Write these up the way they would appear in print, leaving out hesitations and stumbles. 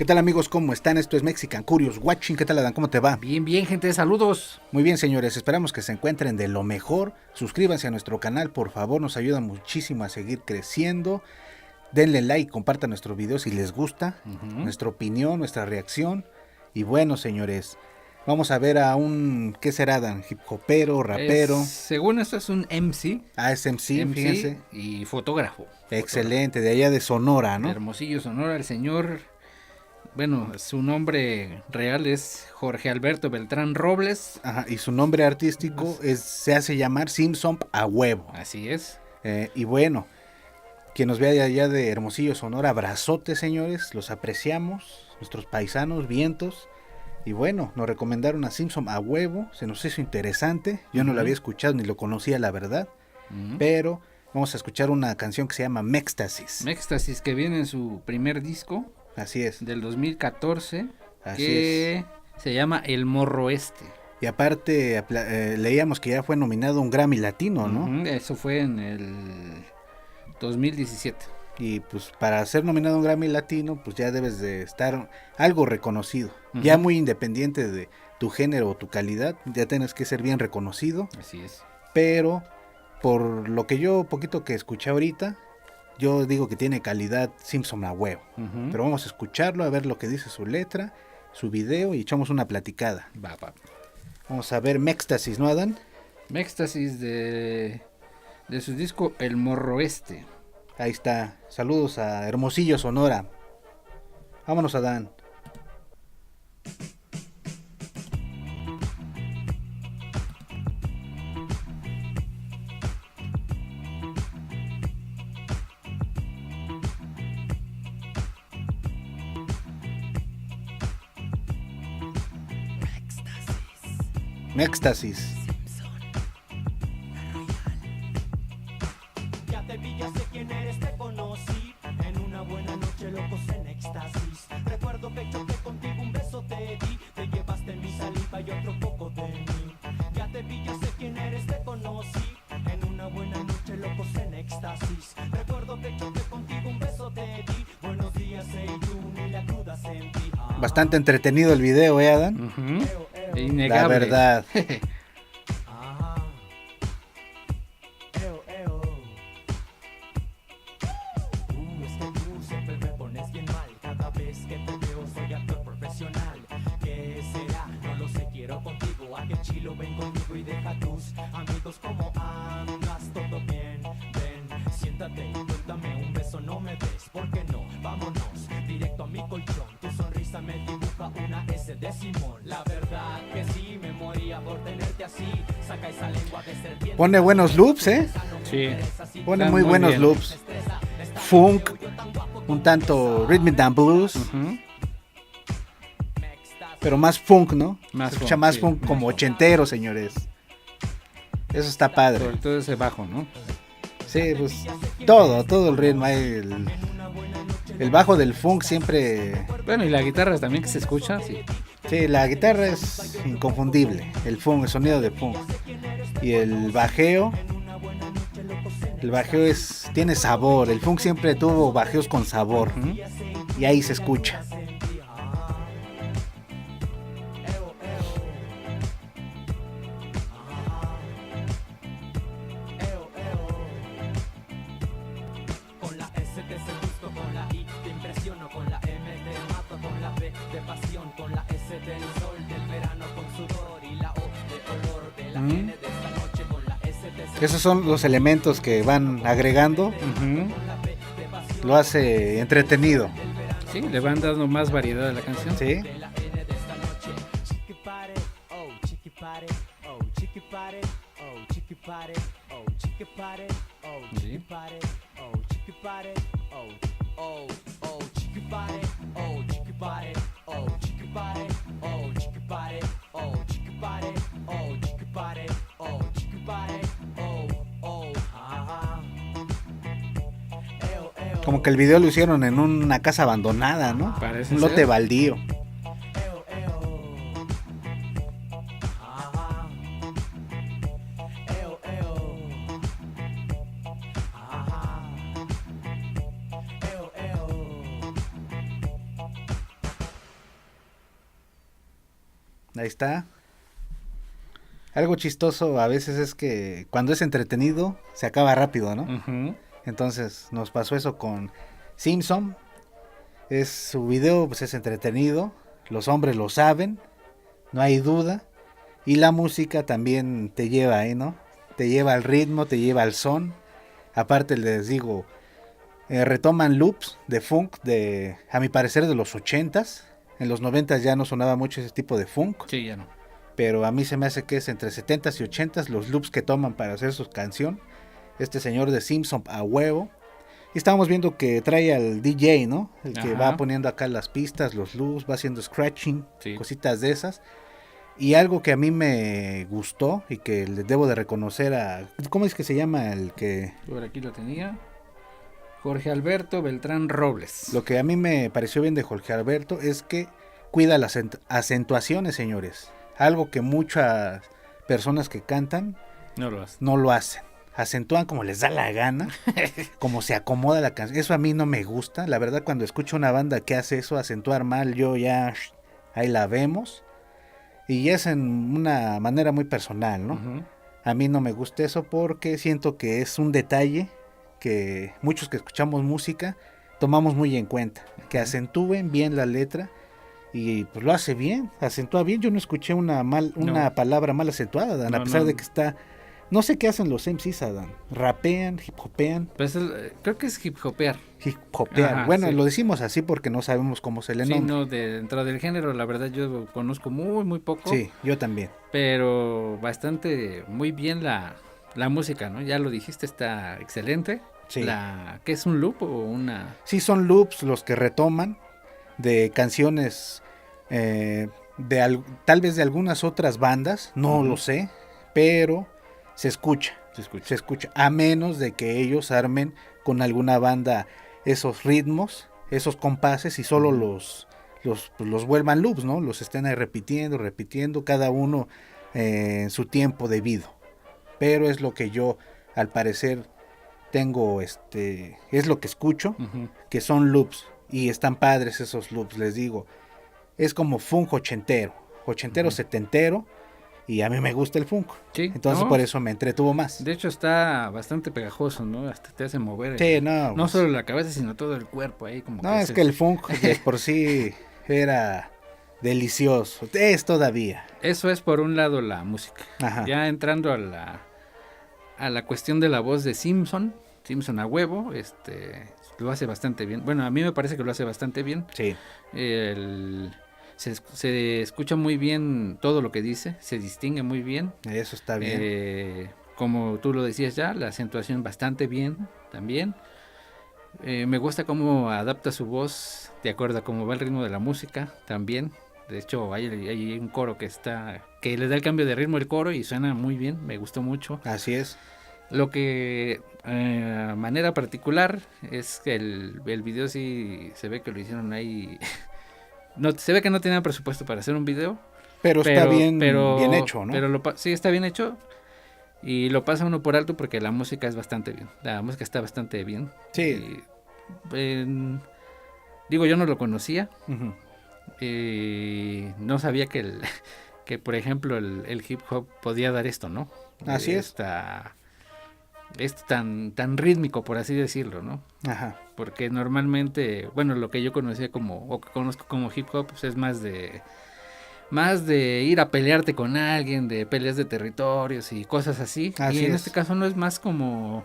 ¿Qué tal amigos? ¿Cómo están? Esto es Mexican Curious Watching. ¿Qué tal Adán? ¿Cómo te va? Bien, bien gente, saludos. Muy bien señores, esperamos que se encuentren de lo mejor. Suscríbanse a nuestro canal, por favor, nos ayuda muchísimo a seguir creciendo. Denle like, compartan nuestro video si les gusta, nuestra opinión, nuestra reacción. Y bueno señores, vamos a ver a un, ¿qué será Adán? ¿Hip hopero, rapero? Según esto es un MC. Es MC, fíjense. Y fotógrafo. Excelente, de allá de Sonora, ¿no? De Hermosillo, Sonora, el señor... Bueno, su nombre real es Jorge Alberto Beltrán Robles. Ajá, y su nombre artístico se hace llamar Simpson a huevo. Así es. Y bueno, quien nos vea de allá de Hermosillo, Sonora, abrazote señores, los apreciamos, nuestros paisanos, vientos. Y bueno, nos recomendaron a Simpson a huevo, se nos hizo interesante, yo no lo había escuchado ni lo conocía la verdad, pero vamos a escuchar una canción que se llama Mextasis. Mextasis, que viene en su primer disco. Así es. Del 2014, Así que es. Se llama El Morro Este. Y aparte leíamos que ya fue nominado a un Grammy Latino, ¿no? Eso fue en el 2017. Y pues para ser nominado a un Grammy Latino, pues ya debes de estar algo reconocido. Ya muy independiente de tu género o tu calidad, ya tienes que ser bien reconocido. Así es. Pero por lo que yo poquito que escuché ahorita, yo digo que tiene calidad Simpson a huevo. Pero vamos a escucharlo, a ver lo que dice su letra, su video y echamos una platicada. Va. Vamos a ver Mextasis, ¿no, Adán? Mextasis de su disco El Morro Este. Ahí está. Saludos a Hermosillo, Sonora. Vámonos, Adán. Mextasis. Ya te vi, ya sé quién eres, te conocí. En una buena noche, locos en éxtasis. Recuerdo que choqué contigo, un beso te di. Te llevaste mi saliva y otro poco de mí. Ya te vi, ya sé quién eres, te conocí. En una buena noche, locos en éxtasis. Recuerdo que choqué contigo, un beso te di. Buenos días, hey tú, ni la cruda sentí. Bastante entretenido el video, Adán? Innegable. La verdad. Es que tú siempre me pones bien mal. Cada vez que te veo soy actor profesional. ¿Qué será? No lo sé, quiero contigo. A que chilo, ven conmigo y deja tus amigos. Como andas, todo bien. Ven, siéntate y cuéntame un beso, no me des. ¿Por qué no? Vámonos directo a mi colchón. Tu sonrisa me dibuja una S de Simón. La verdad que sí, me moría por tenerte así. Saca esa lengua de serpiente. Pone buenos loops, Sí. Pone Están muy buenos bien. loops. Funk, un tanto rhythm and blues, pero más funk, ¿no? Más Se escucha funk, más sí. funk como ochentero, señores. Eso está padre. Sobre todo ese bajo, ¿no? Sí, pues todo el ritmo, el bajo del funk siempre. Bueno, y la guitarra también que se escucha, sí. Sí, la guitarra es inconfundible, el funk, el sonido de funk. Y el bajeo tiene sabor, el funk siempre tuvo bajeos con sabor. Y ahí se escucha. Con la S te seduzco, con la I te impresiono, con la M te mato, con la B de pasión, con la S del sol, del verano con sudor y la O de olor, de la N de esta noche, con la S te seduzco. Esos son los elementos que van agregando. Lo hace entretenido. Sí, le van dando más variedad a la canción. ¿Sí? Como que el video lo hicieron en una casa abandonada, ¿no? Parece un lote ser. baldío. Ahí está. Algo chistoso a veces es que cuando es entretenido se acaba rápido, ¿no? Ujú. Entonces nos pasó eso con Simpson. Su video pues es entretenido, los hombres lo saben, no hay duda. Y la música también te lleva ahí, ¿no? Te lleva al ritmo, te lleva al son. Aparte les digo, retoman loops de funk a mi parecer de los 80s. En los 90s ya no sonaba mucho ese tipo de funk. Sí, ya no. Pero a mí se me hace que es entre 70s y 80s los loops que toman para hacer su canción. Este señor de Simpson a huevo. Y estábamos viendo que trae al DJ, ¿no? El que Ajá. va poniendo acá las pistas, los loops, va haciendo scratching, Sí. cositas de esas. Y algo que a mí me gustó y que le debo de reconocer a... ¿Cómo es que se llama el que...? Por aquí lo tenía. Jorge Alberto Beltrán Robles. Lo que a mí me pareció bien de Jorge Alberto es que cuida las acentuaciones, señores. Algo que muchas personas que cantan No lo hace. no lo hacen. Acentúan como les da la gana, como se acomoda la canción. Eso a mí no me gusta. La verdad, cuando escucho una banda que hace eso, acentuar mal, yo ya... Ahí la vemos. Y es en una manera muy personal, ¿no? Ujú. A mí no me gusta eso porque siento que es un detalle que muchos que escuchamos música tomamos muy en cuenta. Que acentúen bien la letra y pues lo hace bien, acentúa bien. Yo no escuché una palabra mal acentuada, Dan, a No, pesar no. de que está... No sé qué hacen los MCs, Adán. Rapean, hip hopean, Pues creo que es hip hopear. hip hopean. Ajá, Bueno, sí. lo decimos así porque no sabemos cómo se le Sí, nombra. no, dentro del género, la verdad yo conozco muy poco. Sí, yo también. Pero bastante, muy bien la música, ¿no? Ya lo dijiste, está excelente. Sí. ¿Qué es un loop o una...? Sí, son loops los que retoman de canciones tal vez de algunas otras bandas, no lo sé, pero se escucha, se escucha, a menos de que ellos armen con alguna banda esos ritmos, esos compases y solo los vuelvan loops, ¿no? Los estén ahí repitiendo, cada uno en su tiempo debido. Pero es lo que yo, al parecer, tengo, es lo que escucho, que son loops, y están padres esos loops, les digo. Es como funk ochentero, setentero, y a mí me gusta el funk. Sí, Entonces no, por eso me entretuvo más. de hecho está bastante pegajoso, ¿no? Hasta te hace mover. Sí, no. No Pues, solo la cabeza, sino todo el cuerpo ahí como no, es que el funk de por sí era delicioso. Es todavía. Eso es por un lado la música. Ajá. Ya entrando a la cuestión de la voz de Simpson a huevo, lo hace bastante bien. Bueno, a mí me parece que lo hace bastante bien. Sí. Se escucha muy bien todo lo que dice, se distingue muy bien. Eso está bien. Como tú lo decías ya, la acentuación bastante bien también. Me gusta cómo adapta su voz de acuerdo a cómo va el ritmo de la música también. De hecho, hay un coro que le da el cambio de ritmo el coro y suena muy bien, me gustó mucho. Así es. Lo que a manera particular es que el video sí se ve que lo hicieron ahí. No, se ve que no tenían presupuesto para hacer un video. Pero está bien hecho, ¿no? Pero sí está bien hecho. Y lo pasa uno por alto porque la música es bastante bien. La música está bastante bien. Sí. Digo, yo no lo conocía. Uh-huh. No sabía que por ejemplo, el hip hop podía dar esto, ¿no? Así es. Es tan rítmico, por así decirlo, ¿no? Ajá. Porque normalmente, bueno, lo que yo conocía o que conozco como hip hop, pues es más de ir a pelearte con alguien, de peleas de territorios y cosas así. Así y en es. este caso no es más como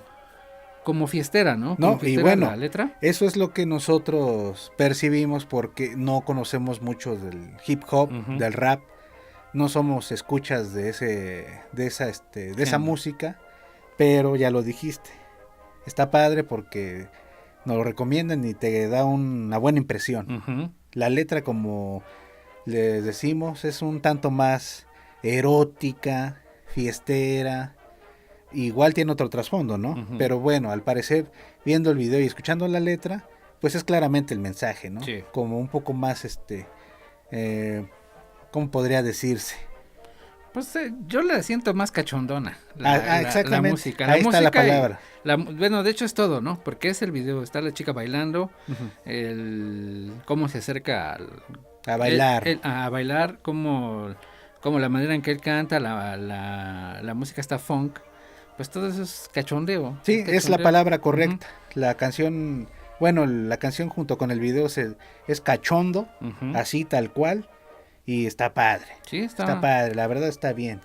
fiestera, ¿no? No, como fiestera y bueno, la letra. eso es lo que nosotros percibimos porque no conocemos mucho del hip hop, Uh-huh. del rap. No somos escuchas de esa música, pero ya lo dijiste. Está padre porque nos lo recomiendan y te da una buena impresión. Uh-huh. La letra, como les decimos, es un tanto más erótica, fiestera. Igual tiene otro trasfondo, ¿no? Uh-huh. Pero bueno, al parecer, viendo el video y escuchando la letra, pues es claramente el mensaje, ¿no? Sí. Como un poco más, ¿cómo podría decirse? Pues yo la siento más cachondona. Exactamente. La música. Ahí está la palabra. Bueno, de hecho es todo, ¿no? Porque es el video, está la chica bailando, Uh-huh. cómo se acerca A bailar. a bailar, cómo como la manera en que él canta, la música está funk, pues todo eso es cachondeo. Sí, es es la cachondeo. palabra correcta. La canción, bueno, la canción junto con el video es cachondo, Ujú. así tal cual, y está padre. Sí, Está padre, la verdad está bien.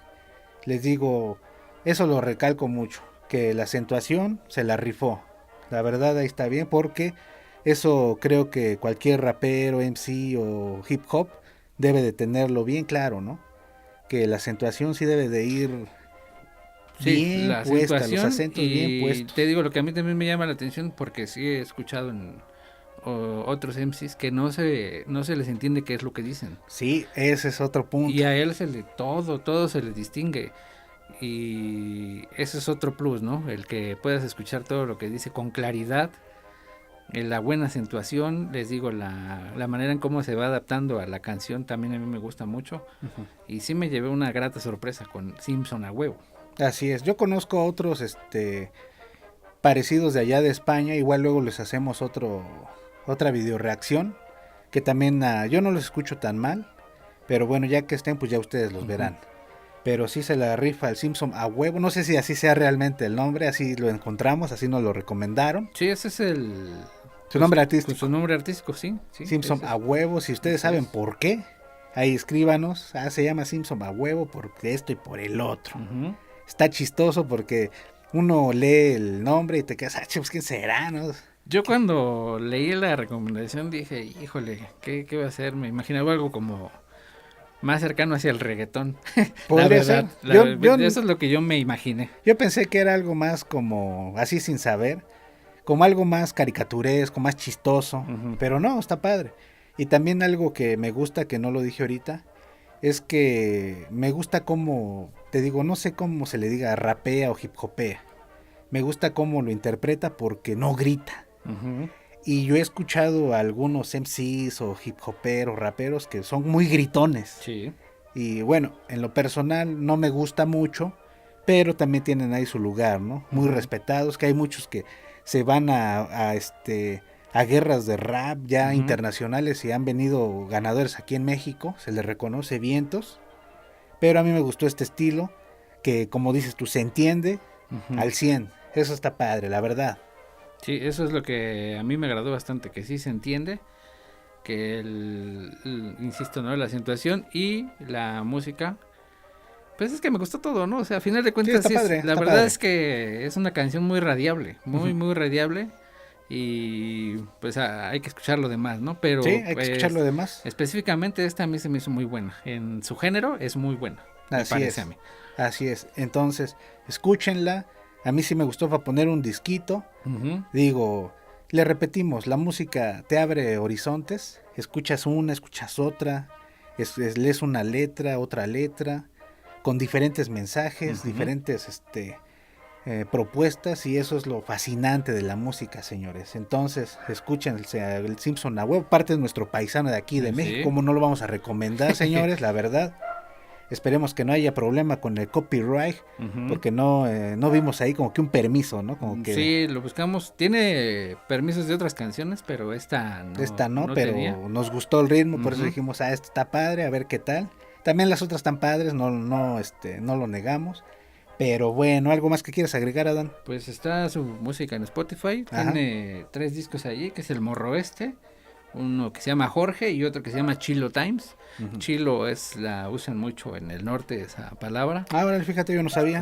Les digo, eso lo recalco mucho, que la acentuación se la rifó. La verdad ahí está bien porque eso creo que cualquier rapero, MC o hip hop debe de tenerlo bien claro, ¿no? Que la acentuación sí debe de ir Sí, bien la puesta, los acentuación, acentos bien y puestos. te digo, lo que a mí también me llama la atención, porque sí he escuchado en otros MCs que no se les entiende qué es lo que dicen. Sí, ese es otro punto. Y a él todo se le distingue. Y ese es otro plus, ¿no? El que puedas escuchar todo lo que dice con claridad, la buena acentuación, les digo, la manera en cómo se va adaptando a la canción también a mí me gusta mucho. Ujú. Y sí me llevé una grata sorpresa con Simpson a huevo. Así es. Yo conozco otros parecidos de allá de España, igual luego les hacemos otra video reacción, que también yo no los escucho tan mal, pero bueno, ya que estén pues ya ustedes los verán. Pero sí se la rifa el Simpson a huevo, no sé si así sea realmente el nombre, así lo encontramos, así nos lo recomendaron. Sí, ese es Su nombre artístico, pues, su nombre artístico, sí. Simpson ese es. a huevo, si ustedes Así saben es. por qué, ahí escríbanos, se llama Simpson a huevo por esto y por el otro. Ujú. Está chistoso porque uno lee el nombre y te quedas, pues quién será, ¿no? Yo cuando leí la recomendación dije, híjole, ¿qué va a hacer? Me imaginaba algo como más cercano hacia el reggaetón. La Podría verdad, ser. Yo eso es lo que yo me imaginé. Yo pensé que era algo más como, así sin saber, como algo más caricaturesco, más chistoso, Ujú. pero no, está padre. Y también algo que me gusta, que no lo dije ahorita, es que me gusta cómo, te digo, no sé cómo se le diga, rapea o hip hopea. Me gusta cómo lo interpreta porque no grita. Ujú. Y yo he escuchado a algunos MCs o hip hoperos, raperos que son muy gritones. Sí. Y bueno, en lo personal no me gusta mucho, pero también tienen ahí su lugar, ¿no? Muy Ujú. respetados, que hay muchos que se van a guerras de rap ya Ujú. internacionales y han venido ganadores aquí en México, se les reconoce vientos, pero a mí me gustó este estilo, que como dices tú, se entiende Ujú. al 100, eso está padre, la verdad. Sí, eso es lo que a mí me agradó bastante, que sí se entiende, que insisto, ¿no? La acentuación y la música, pues es que me gustó todo, ¿no? O sea, a final de Sí, cuentas, está padre, la está verdad padre. es que es una canción muy radiable, muy, Ujú. muy radiable, y pues hay que escuchar lo demás, ¿no? Pero Sí, hay que pues, escuchar lo demás. específicamente esta a mí se me hizo muy buena, en su género es muy buena, me Así parece a es, mí. así es. Entonces, escúchenla. A mí sí me gustó para poner un disquito. Ujú. Digo, le repetimos, la música te abre horizontes, escuchas una, escuchas otra, lees una letra, otra letra, con diferentes mensajes, Ujú. diferentes propuestas, y eso es lo fascinante de la música, señores. Entonces, escuchen el Simpson a huevo, parte de nuestro paisano de aquí de Sí. México, ¿cómo no lo vamos a recomendar, señores? La verdad. Esperemos que no haya problema con el copyright, Ujú. porque no vimos ahí como que un permiso, ¿no? Como que Sí, lo buscamos. Tiene permisos de otras canciones, pero esta esta no, no pero tenía. nos gustó el ritmo, por eso Ujú. dijimos, esta está padre, a ver qué tal. También las otras están padres, no lo negamos. Pero bueno, ¿algo más que quieras agregar, Adán? Pues está su música en Spotify. Ajá. Tiene 3 discos allí, que es el Morro Este, uno que se llama Jorge y otro que se llama Chilo Times. Ujú. Chilo la usan mucho en el norte esa palabra. Ahora, fíjate, yo no sabía.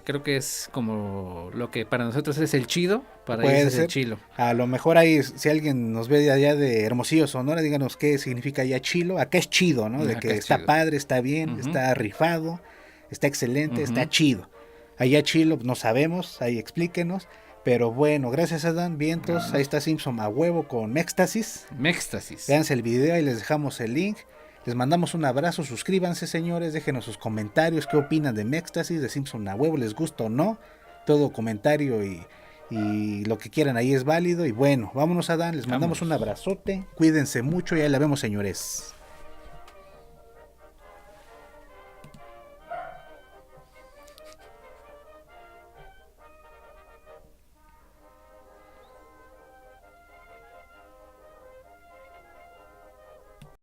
Creo que es como lo que para nosotros es el chido, para Puede ellos es el ser. chilo. A lo mejor ahí, si alguien nos ve de allá de Hermosillo, Sonora, díganos qué significa allá chilo. Acá es chido, ¿no? De Acá que es está chido. padre, está bien, Ujú. está rifado, está excelente, está Ujú. chido. Allá chilo, no sabemos, ahí explíquenos. Pero bueno, gracias Adán, vientos. Ahí está Simpson a huevo con Mextasis. Mextasis. Véanse el video, ahí les dejamos el link. Les mandamos un abrazo, suscríbanse señores, déjenos sus comentarios, qué opinan de Mextasis, de Simpson a huevo, les gusta o no. Todo comentario y lo que quieran ahí es válido. Y bueno, vámonos Adán, les mandamos un Vámonos. abrazote, cuídense mucho y ahí la vemos señores.